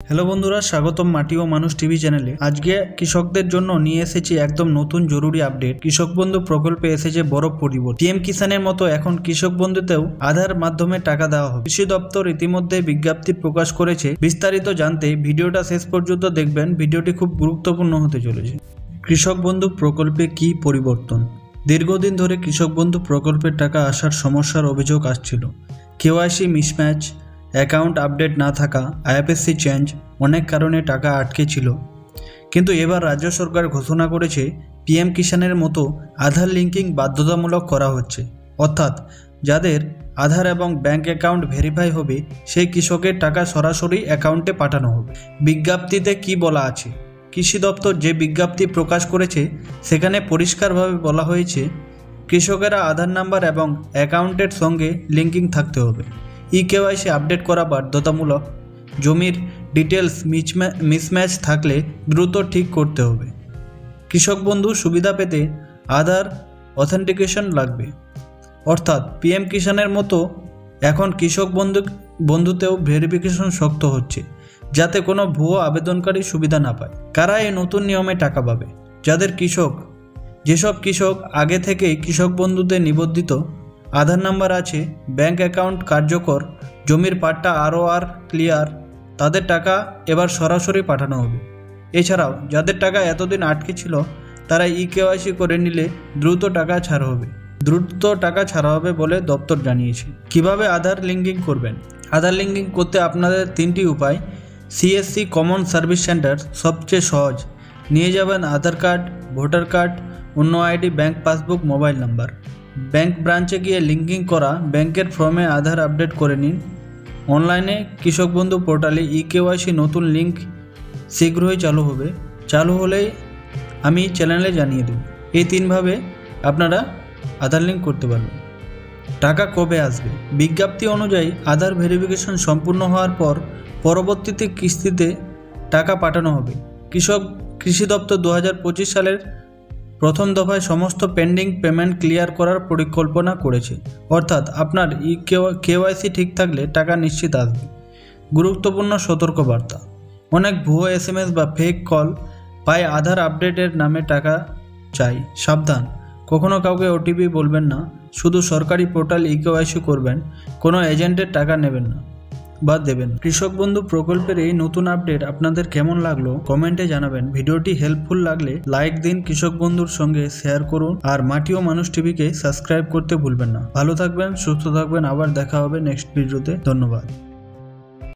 Hello বন্ধুরা, স্বাগতম মাটি ও মানুষ টিভি চ্যানেলে। আজকে কৃষকদের জন্য নিয়ে এসেছি একদম নতুন জরুরি আপডেট। কৃষক বন্ধু প্রকল্পে এসেছে বড় পরিবর্তন। পিএম কিষানের মতো এখন কৃষক বন্ধুতেও আধার মাধ্যমে টাকা দেওয়া হবে। কৃষি দপ্তর ইতিমধ্যে বিজ্ঞপ্তি প্রকাশ করেছে। বিস্তারিত জানতে ভিডিওটা শেষ পর্যন্ত দেখবেন। ভিডিওটি খুব গুরুত্বপূর্ণ হতে চলেছে। কৃষক বন্ধু প্রকল্পে কি পরিবর্তন? দীর্ঘদিন ধরে কৃষক বন্ধু প্রকল্পের টাকা আসার সমস্যার অভিযোগ আসছিল। কেওয়াইসি মিসম্যাচ, অ্যাকাউন্ট আপডেট না থাকা, আইএফএসসি চেঞ্জ, অনেক কারণে টাকা আটকে ছিল। কিন্তু এবার রাজ্য সরকার ঘোষণা করেছে পিএম কিষানের মতো আধার লিঙ্কিং বাধ্যতামূলক করা হচ্ছে। অর্থাৎ যাদের আধার এবং ব্যাংক অ্যাকাউন্ট ভেরিফাই হবে সেই কৃষকের টাকা সরাসরি অ্যাকাউন্টে পাঠানো হবে। বিজ্ঞপ্তিতে কি বলা আছে? কৃষি দপ্তর যে বিজ্ঞপ্তি প্রকাশ করেছে সেখানে পরিষ্কারভাবে বলা হয়েছে কৃষকেরা আধার নাম্বার এবং অ্যাকাউন্টের সঙ্গে লিঙ্কিং থাকতে হবে। কেওয়াইসি আপডেট করা বাধ্যতামূলক। জমির ডিটেলস মিসম্যাচ থাকলে দ্রুত ঠিক করতে হবে। কৃষক বন্ধু সুবিধা পেতে আধার অথেন্টিকেশন লাগবে। অর্থাৎ পিএম কিষানের মতো এখন কৃষক বন্ধুতেও ভেরিফিকেশন শক্ত হচ্ছে, যাতে কোনো ভুয়ো আবেদনকারী সুবিধা না পায়। কারা এই নতুন নিয়মে টাকা পাবে? যেসব কৃষক আগে থেকেই কৃষক বন্ধুতে নিবন্ধিত, আধার নাম্বার আছে, ব্যাংক অ্যাকাউন্ট কার্যকর, জমির পাট্টা ROR ক্লিয়ার, তাদের টাকা এবার সরাসরি পাঠানো হবে। এছাড়াও যাদের টাকা এতদিন আটকে ছিল তারা কেওয়াইসি করে নিলে দ্রুত টাকা ছাড়া হবে বলে দপ্তর জানিয়েছে। কিভাবে আধার লিঙ্কিং করবেন? আধার লিঙ্কিং করতে আপনাদের তিনটি উপায়। CSC কমন সার্ভিস সেন্টার সবচেয়ে সহজ। নিয়ে যাবেন আধার কার্ড, ভোটার কার্ড, অন্য ID, bank passbook, mobile number. Bank ব্রাঞ্চে গিয়ে লিঙ্কিং করা ব্যাংকের ফর্মে আধার আপডেট করে নিন। অনলাইনে কৃষক বন্ধু পোর্টালে কেওয়াইসি নতুন লিঙ্ক শীঘ্রই চালু হলেই আমি চ্যানেলে জানিয়ে দেব। এই তিনভাবে আপনারা আধার লিঙ্ক করতে পারবেন। টাকা কবে আসবে? বিজ্ঞপ্তি অনুযায়ী আধার ভেরিফিকেশন সম্পূর্ণ হওয়ার পর পরবর্তীতে কিস্তিতে টাকা পাঠানো হবে। কৃষি দপ্তর 2025 সালের প্রথম দফায় সমস্ত পেন্ডিং পেমেন্ট ক্লিয়ার করার পরিকল্পনা করেছে। অর্থাৎ আপনার কেওয়াইসি ঠিক থাকলে টাকা নিশ্চিত আসবে। গুরুত্বপূর্ণ সতর্কবার্তা: অনেক ভুয়ো SMS বা ফেক কল পায় আধার আপডেটের নামে টাকা চাই। সাবধান, কখনো কাউকে OTP বলবেন না। শুধু সরকারি পোর্টাল কেওয়াইসি করবেন, কোনো এজেন্টের টাকা নেবেন না বা দেবেন। কৃষক বন্ধু প্রকল্পের এই নতুন আপডেট আপনাদের কেমন লাগলো কমেন্টে জানাবেন। ভিডিওটি হেল্পফুল লাগলে লাইক দিন, কৃষক বন্ধুর সঙ্গে শেয়ার করুন, আর মাটি ও মানুষ টিভিকে সাবস্ক্রাইব করতে ভুলবেন না। ভালো থাকবেন, সুস্থ থাকবেন। আবার দেখা হবে নেক্সট ভিডিওতে। ধন্যবাদ।